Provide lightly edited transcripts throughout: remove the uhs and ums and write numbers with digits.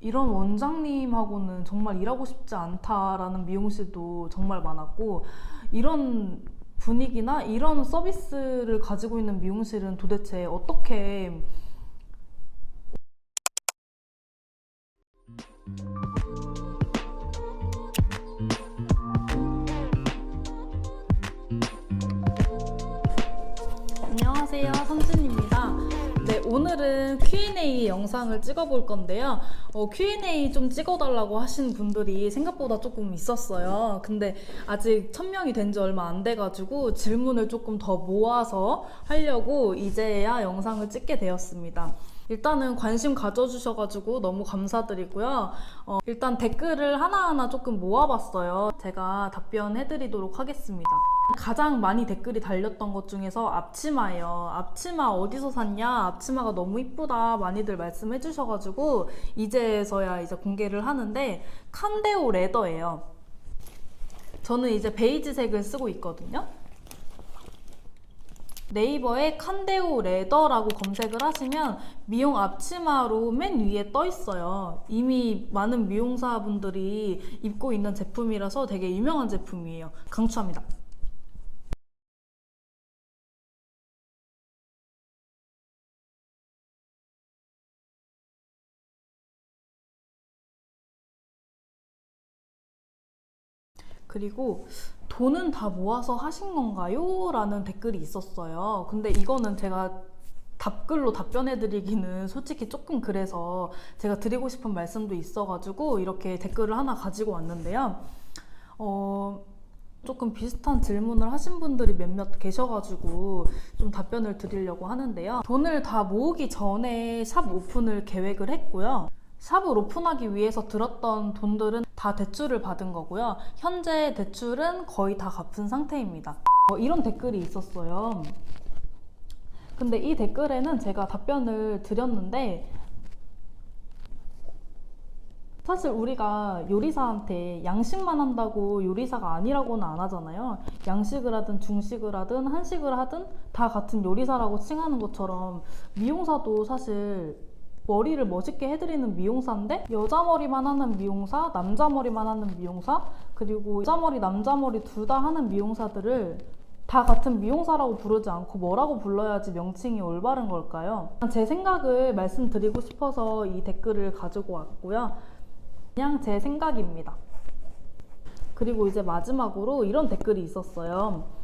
이런 원장님하고는 정말 일하고 싶지 않다라는 미용실도 정말 많았고, 이런 분위기나 이런 서비스를 가지고 있는 미용실은 도대체 어떻게. 안녕하세요, 선진입니다. 네, 오늘은 Q&A 영상을 찍어볼 건데요. Q&A 좀 찍어달라고 하신 분들이 생각보다 조금 있었어요. 근데 아직 1000명이 된 지 얼마 안 돼가지고 질문을 조금 더 모아서 하려고 이제야 영상을 찍게 되었습니다. 일단은 관심 가져주셔가지고 너무 감사드리고요. 일단 댓글을 하나하나 조금 모아봤어요. 제가 답변해드리도록 하겠습니다. 가장 많이 댓글이 달렸던 것 중에서 앞치마예요. 앞치마 어디서 샀냐? 앞치마가 너무 이쁘다 많이들 말씀해 주셔가지고 이제서야 이제 공개를 하는데, 칸데오 레더예요. 저는 이제 베이지색을 쓰고 있거든요. 네이버에 칸데오 레더라고 검색을 하시면 미용 앞치마로 맨 위에 떠 있어요. 이미 많은 미용사분들이 입고 있는 제품이라서 되게 유명한 제품이에요. 강추합니다. 그리고 돈은 다 모아서 하신 건가요? 라는 댓글이 있었어요. 근데 이거는 제가 답글로 답변해드리기는 솔직히 조금 그래서 제가 드리고 싶은 말씀도 있어가지고 이렇게 댓글을 하나 가지고 왔는데요. 조금 비슷한 질문을 하신 분들이 몇몇 계셔가지고 좀 답변을 드리려고 하는데요. 돈을 다 모으기 전에 샵 오픈을 계획을 했고요. 샵을 오픈하기 위해서 들었던 돈들은 다 대출을 받은 거고요. 현재 대출은 거의 다 갚은 상태입니다. 이런 댓글이 있었어요. 근데 이 댓글에는 제가 답변을 드렸는데, 사실 우리가 요리사한테 양식만 한다고 요리사가 아니라고는 안 하잖아요. 양식을 하든 중식을 하든 한식을 하든 다 같은 요리사라고 칭하는 것처럼 미용사도 사실 머리를 멋있게 해드리는 미용사인데, 여자 머리만 하는 미용사, 남자 머리만 하는 미용사, 그리고 여자 머리, 남자 머리 둘 다 하는 미용사들을 다 같은 미용사라고 부르지 않고 뭐라고 불러야지 명칭이 올바른 걸까요? 제 생각을 말씀드리고 싶어서 이 댓글을 가지고 왔고요. 그냥 제 생각입니다. 그리고 이제 마지막으로 이런 댓글이 있었어요.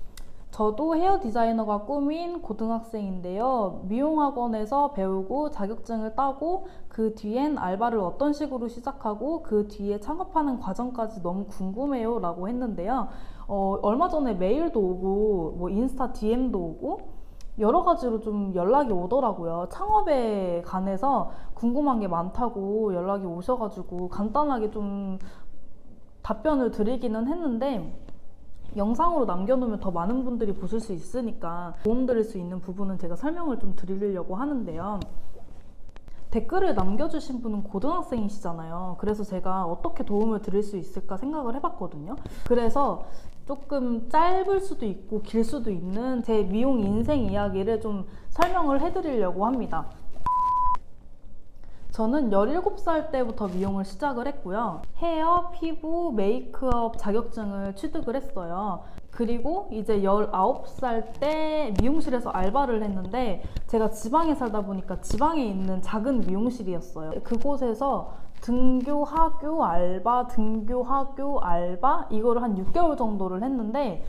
저도 헤어 디자이너가 꿈인 고등학생인데요. 미용학원에서 배우고 자격증을 따고 그 뒤엔 알바를 어떤 식으로 시작하고 그 뒤에 창업하는 과정까지 너무 궁금해요 라고 했는데요. 얼마 전에 메일도 오고 뭐 인스타 DM도 오고 여러 가지로 좀 연락이 오더라고요. 창업에 관해서 궁금한 게 많다고 연락이 오셔가지고 간단하게 좀 답변을 드리기는 했는데, 영상으로 남겨놓으면 더 많은 분들이 보실 수 있으니까 도움드릴 수 있는 부분은 제가 설명을 좀 드리려고 하는데요. 댓글을 남겨주신 분은 고등학생이시잖아요. 그래서 제가 어떻게 도움을 드릴 수 있을까 생각을 해봤거든요. 그래서 조금 짧을 수도 있고 길 수도 있는 제 미용 인생 이야기를 좀 설명을 해드리려고 합니다. 저는 17살 때부터 미용을 시작을 했고요. 헤어, 피부, 메이크업 자격증을 취득을 했어요. 그리고 이제 19살 때 미용실에서 알바를 했는데, 제가 지방에 살다 보니까 지방에 있는 작은 미용실이었어요. 그곳에서 등교, 하교, 알바, 등교, 하교, 알바 이거를 한 6개월 정도를 했는데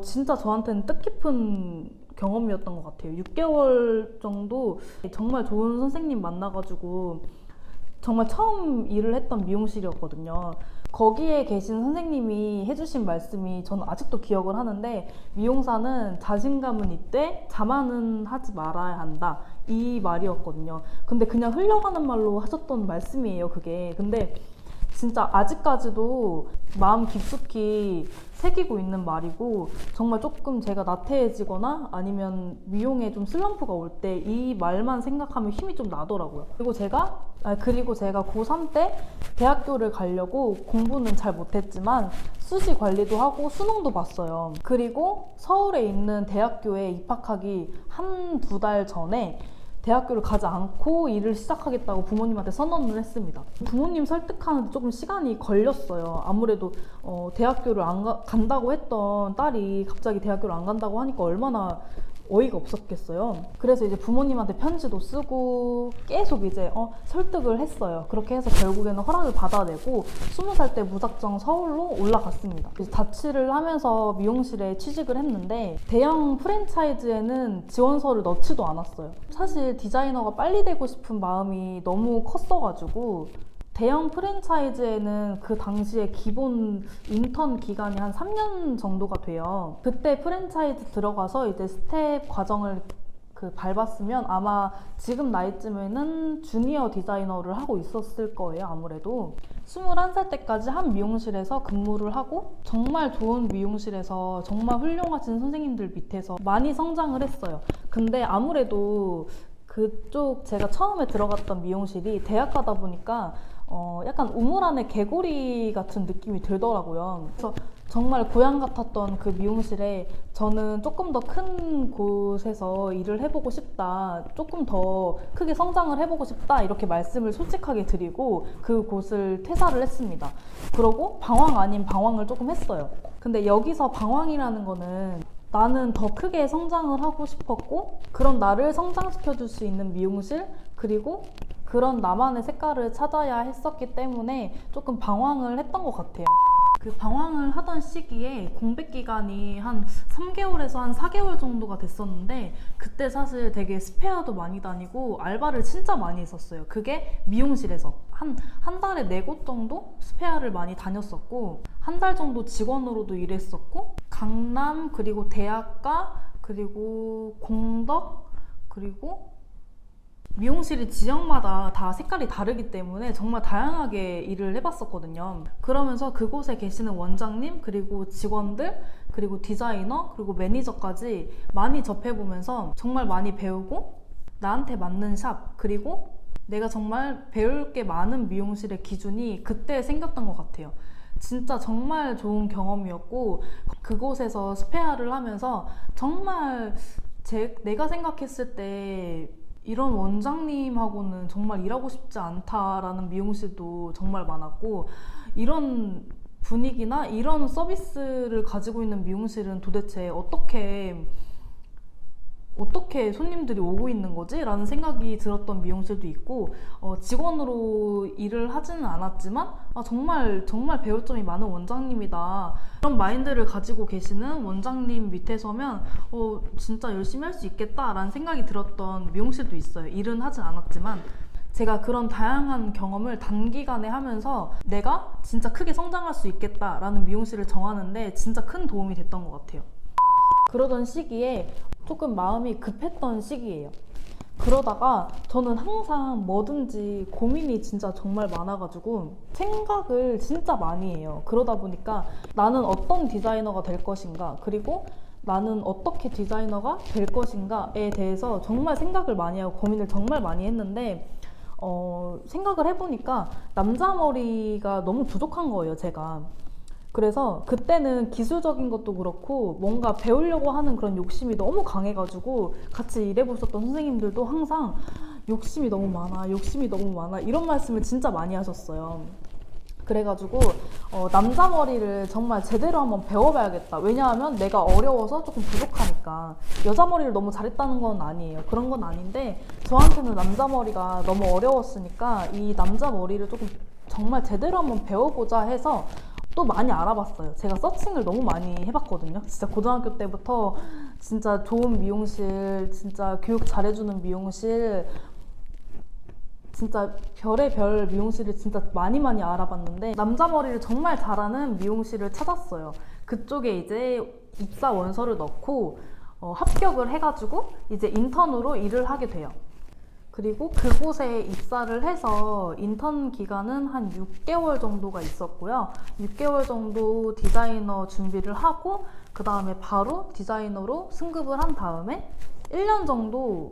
진짜 저한테는 뜻깊은 경험이었던 것 같아요. 6개월 정도 정말 좋은 선생님 만나가지고 정말 처음 일을 했던 미용실이었거든요. 거기에 계신 선생님이 해주신 말씀이 저는 아직도 기억을 하는데, 미용사는 자신감은 있되 자만은 하지 말아야 한다, 이 말이었거든요. 근데 그냥 흘려가는 말로 하셨던 말씀이에요, 그게. 근데 진짜 아직까지도 마음 깊숙이 새기고 있는 말이고, 정말 조금 제가 나태해지거나 아니면 미용에 좀 슬럼프가 올 때 이 말만 생각하면 힘이 좀 나더라고요. 그리고 제가 고3 때 대학교를 가려고 공부는 잘 못했지만 수시 관리도 하고 수능도 봤어요. 그리고 서울에 있는 대학교에 입학하기 한 두 달 전에 대학교를 가지 않고 일을 시작하겠다고 부모님한테 선언을 했습니다. 부모님 설득하는데 조금 시간이 걸렸어요. 아무래도 대학교를 간다고 했던 딸이 갑자기 대학교를 안 간다고 하니까 얼마나 어이가 없었겠어요. 그래서 이제 부모님한테 편지도 쓰고 계속 이제 설득을 했어요. 그렇게 해서 결국에는 허락을 받아내고 20살 때 무작정 서울로 올라갔습니다. 자취를 하면서 미용실에 취직을 했는데 대형 프랜차이즈에는 지원서를 넣지도 않았어요. 사실 디자이너가 빨리 되고 싶은 마음이 너무 컸어가지고 대형 프랜차이즈에는 그 당시에 기본 인턴 기간이 한 3년 정도가 돼요. 그때 프랜차이즈 들어가서 이제 스텝 과정을 밟았으면 아마 지금 나이쯤에는 주니어 디자이너를 하고 있었을 거예요, 아무래도. 21살 때까지 한 미용실에서 근무를 하고 정말 좋은 미용실에서 정말 훌륭하신 선생님들 밑에서 많이 성장을 했어요. 근데 아무래도 그쪽 제가 처음에 들어갔던 미용실이 대학 가다 보니까 약간 우물 안에 개구리 같은 느낌이 들더라고요. 그래서 정말 고향 같았던 그 미용실에 저는 조금 더 큰 곳에서 일을 해보고 싶다, 조금 더 크게 성장을 해보고 싶다, 이렇게 말씀을 솔직하게 드리고 그 곳을 퇴사를 했습니다. 그러고 방황 아닌 방황을 조금 했어요. 근데 여기서 방황이라는 거는 나는 더 크게 성장을 하고 싶었고 그런 나를 성장시켜줄 수 있는 미용실, 그리고 그런 나만의 색깔을 찾아야 했었기 때문에 조금 방황을 했던 것 같아요. 그 방황을 하던 시기에 공백 기간이 한 3개월에서 한 4개월 정도가 됐었는데 그때 사실 되게 스페어도 많이 다니고 알바를 진짜 많이 했었어요. 그게 미용실에서 한 달에 4곳 정도 스페어를 많이 다녔었고 한 달 정도 직원으로도 일했었고 강남, 그리고 대학가, 그리고 공덕, 그리고 미용실이 지역마다 다 색깔이 다르기 때문에 정말 다양하게 일을 해봤었거든요. 그러면서 그곳에 계시는 원장님, 그리고 직원들, 그리고 디자이너, 그리고 매니저까지 많이 접해보면서 정말 많이 배우고 나한테 맞는 샵, 그리고 내가 정말 배울 게 많은 미용실의 기준이 그때 생겼던 것 같아요. 진짜 정말 좋은 경험이었고 그곳에서 스페어를 하면서 정말 내가 생각했을 때 이런 원장님하고는 정말 일하고 싶지 않다라는 미용실도 정말 많았고 이런 분위기나 이런 서비스를 가지고 있는 미용실은 도대체 어떻게 손님들이 오고 있는 거지? 라는 생각이 들었던 미용실도 있고 직원으로 일을 하지는 않았지만 정말 배울 점이 많은 원장님이다, 그런 마인드를 가지고 계시는 원장님 밑에 서면 진짜 열심히 할 수 있겠다 라는 생각이 들었던 미용실도 있어요. 일은 하진 않았지만 제가 그런 다양한 경험을 단기간에 하면서 내가 진짜 크게 성장할 수 있겠다 라는 미용실을 정하는데 진짜 큰 도움이 됐던 것 같아요. 그러던 시기에 조금 마음이 급했던 시기예요. 그러다가 저는 항상 뭐든지 고민이 진짜 정말 많아가지고 생각을 진짜 많이 해요. 그러다 보니까 나는 어떤 디자이너가 될 것인가, 그리고 나는 어떻게 디자이너가 될 것인가에 대해서 정말 생각을 많이 하고 고민을 정말 많이 했는데 생각을 해보니까 남자 머리가 너무 부족한 거예요, 제가. 그래서 그때는 기술적인 것도 그렇고 뭔가 배우려고 하는 그런 욕심이 너무 강해가지고 같이 일해보셨던 선생님들도 항상 욕심이 너무 많아 이런 말씀을 진짜 많이 하셨어요. 그래가지고 남자 머리를 정말 제대로 한번 배워봐야겠다. 왜냐하면 내가 어려워서 조금 부족하니까. 여자 머리를 너무 잘했다는 건 아니에요. 그런 건 아닌데 저한테는 남자 머리가 너무 어려웠으니까 이 남자 머리를 조금 정말 제대로 한번 배워보자 해서 또 많이 알아봤어요. 제가 서칭을 너무 많이 해봤거든요. 진짜 고등학교 때부터 진짜 좋은 미용실, 진짜 교육 잘해주는 미용실, 진짜 별의 별 미용실을 진짜 많이 알아봤는데 남자 머리를 정말 잘하는 미용실을 찾았어요. 그쪽에 이제 입사 원서를 넣고 합격을 해가지고 이제 인턴으로 일을 하게 돼요. 그리고 그곳에 입사를 해서 인턴 기간은 한 6개월 정도가 있었고요. 6개월 정도 디자이너 준비를 하고 그 다음에 바로 디자이너로 승급을 한 다음에 1년 정도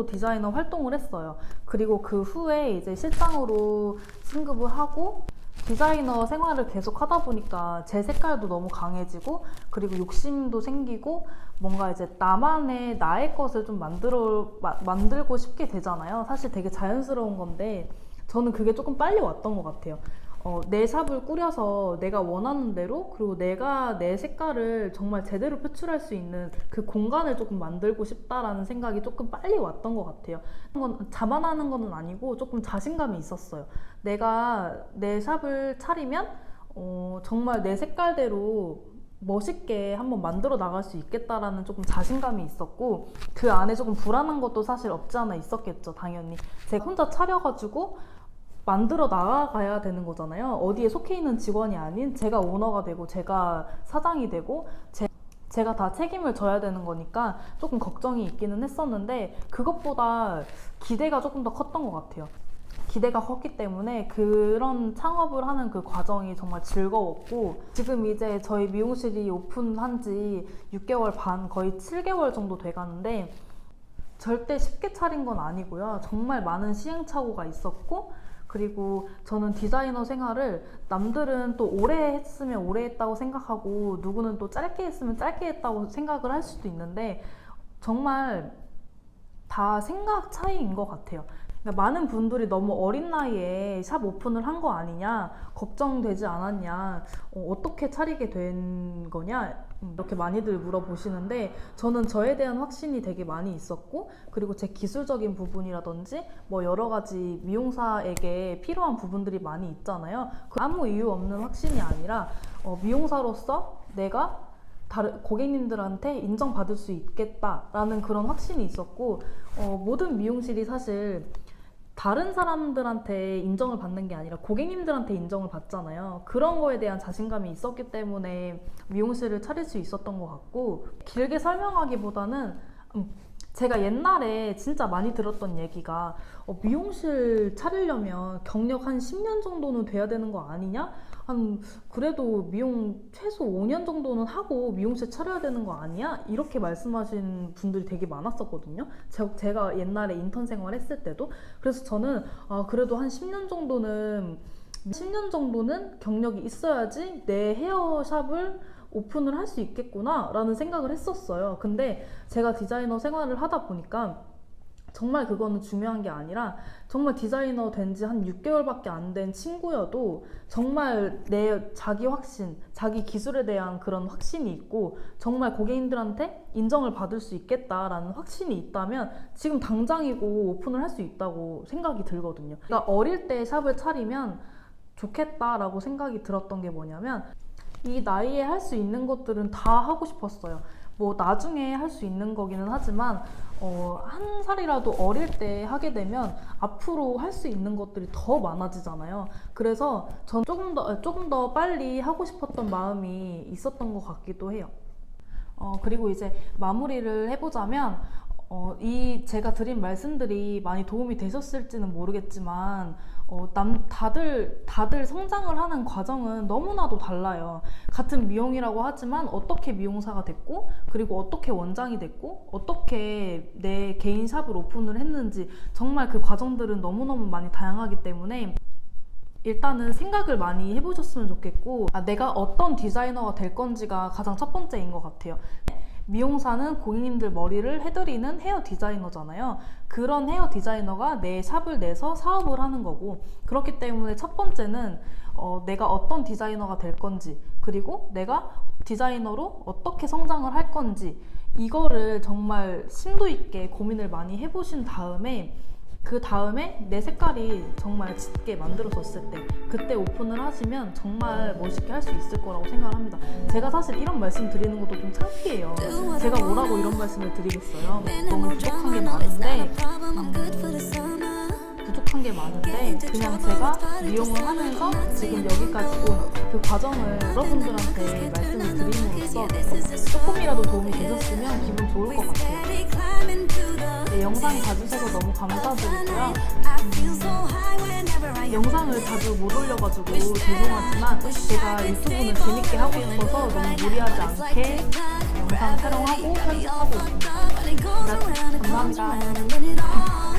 디자이너 활동을 했어요. 그리고 그 후에 이제 실장으로 승급을 하고 디자이너 생활을 계속 하다 보니까 제 색깔도 너무 강해지고 그리고 욕심도 생기고 뭔가 이제 나의 것을 좀 만들고 싶게 되잖아요. 사실 되게 자연스러운 건데 저는 그게 조금 빨리 왔던 것 같아요. 내 샵을 꾸려서 내가 원하는 대로 그리고 내가 내 색깔을 정말 제대로 표출할 수 있는 그 공간을 조금 만들고 싶다라는 생각이 조금 빨리 왔던 것 같아요. 자만하는 건 아니고 조금 자신감이 있었어요. 내가 내 샵을 차리면 정말 내 색깔대로 멋있게 한번 만들어 나갈 수 있겠다라는 조금 자신감이 있었고 그 안에 조금 불안한 것도 사실 없지 않아 있었겠죠. 당연히 제가 혼자 차려가지고 만들어 나가야 되는 거잖아요. 어디에 속해 있는 직원이 아닌 제가 오너가 되고 제가 사장이 되고 제가 다 책임을 져야 되는 거니까 조금 걱정이 있기는 했었는데 그것보다 기대가 조금 더 컸던 것 같아요. 기대가 컸기 때문에 그런 창업을 하는 그 과정이 정말 즐거웠고 지금 이제 저희 미용실이 오픈한 지 6개월 반, 거의 7개월 정도 돼가는데 절대 쉽게 차린 건 아니고요. 정말 많은 시행착오가 있었고 그리고 저는 디자이너 생활을 남들은 또 오래 했으면 오래 했다고 생각하고 누구는 또 짧게 했으면 짧게 했다고 생각을 할 수도 있는데 정말 다 생각 차이인 것 같아요. 그러니까 많은 분들이 너무 어린 나이에 샵 오픈을 한 거 아니냐, 걱정되지 않았냐, 어떻게 차리게 된 거냐 이렇게 많이들 물어보시는데 저는 저에 대한 확신이 되게 많이 있었고 그리고 제 기술적인 부분이라든지 뭐 여러 가지 미용사에게 필요한 부분들이 많이 있잖아요. 아무 이유 없는 확신이 아니라 미용사로서 내가 다른 고객님들한테 인정받을 수 있겠다라는 그런 확신이 있었고 모든 미용실이 사실 다른 사람들한테 인정을 받는 게 아니라 고객님들한테 인정을 받잖아요. 그런 거에 대한 자신감이 있었기 때문에 미용실을 차릴 수 있었던 것 같고 길게 설명하기보다는 제가 옛날에 진짜 많이 들었던 얘기가 미용실 차리려면 경력 한 10년 정도는 돼야 되는 거 아니냐? 그래도 미용 최소 5년 정도는 하고 미용실 차려야 되는 거 아니야? 이렇게 말씀하신 분들이 되게 많았었거든요. 제가 옛날에 인턴 생활 했을 때도. 그래서 저는 그래도 한 10년 정도는 경력이 있어야지 내 헤어샵을 오픈을 할 수 있겠구나 라는 생각을 했었어요. 근데 제가 디자이너 생활을 하다 보니까 정말 그거는 중요한 게 아니라 정말 디자이너 된 지 한 6개월밖에 안 된 친구여도 정말 내 자기 확신, 자기 기술에 대한 그런 확신이 있고 정말 고객님들한테 인정을 받을 수 있겠다라는 확신이 있다면 지금 당장이고 오픈을 할 수 있다고 생각이 들거든요. 그러니까 어릴 때 샵을 차리면 좋겠다라고 생각이 들었던 게 뭐냐면 이 나이에 할 수 있는 것들은 다 하고 싶었어요. 뭐 나중에 할 수 있는 거기는 하지만 한 살이라도 어릴 때 하게 되면 앞으로 할 수 있는 것들이 더 많아지잖아요. 그래서 전 조금 더 빨리 하고 싶었던 마음이 있었던 것 같기도 해요. 그리고 이제 마무리를 해보자면 제가 드린 말씀들이 많이 도움이 되셨을지는 모르겠지만 다들 성장을 하는 과정은 너무나도 달라요. 같은 미용이라고 하지만 어떻게 미용사가 됐고 그리고 어떻게 원장이 됐고 어떻게 내 개인 샵을 오픈을 했는지 정말 그 과정들은 너무너무 많이 다양하기 때문에 일단은 생각을 많이 해보셨으면 좋겠고 내가 어떤 디자이너가 될 건지가 가장 첫 번째인 것 같아요. 미용사는 고객님들 머리를 해드리는 헤어 디자이너잖아요. 그런 헤어 디자이너가 내 샵을 내서 사업을 하는 거고 그렇기 때문에 첫 번째는 내가 어떤 디자이너가 될 건지 그리고 내가 디자이너로 어떻게 성장을 할 건지 이거를 정말 심도 있게 고민을 많이 해보신 다음에 그 다음에 내 색깔이 정말 짙게 만들어졌을 때 그때 오픈을 하시면 정말 멋있게 할 수 있을 거라고 생각을 합니다. 제가 사실 이런 말씀 드리는 것도 좀 창피해요. 제가 뭐라고 이런 말씀을 드리겠어요. 너무 부족한 게 많은데 그냥 제가 미용을 하면서 지금 여기까지 온 그 과정을 여러분들한테 말씀을 드림으로써 조금이라도 도움이 되셨으면 기분 좋을 것 같아요. 네, 영상 봐주셔서 너무 감사드리고요. 영상을 자주 못 올려가지고 죄송하지만 제가 유튜브는 재밌게 하고 싶어서 너무 무리하지 않게 영상 촬영하고 편집하고 있습니다. 감사합니다.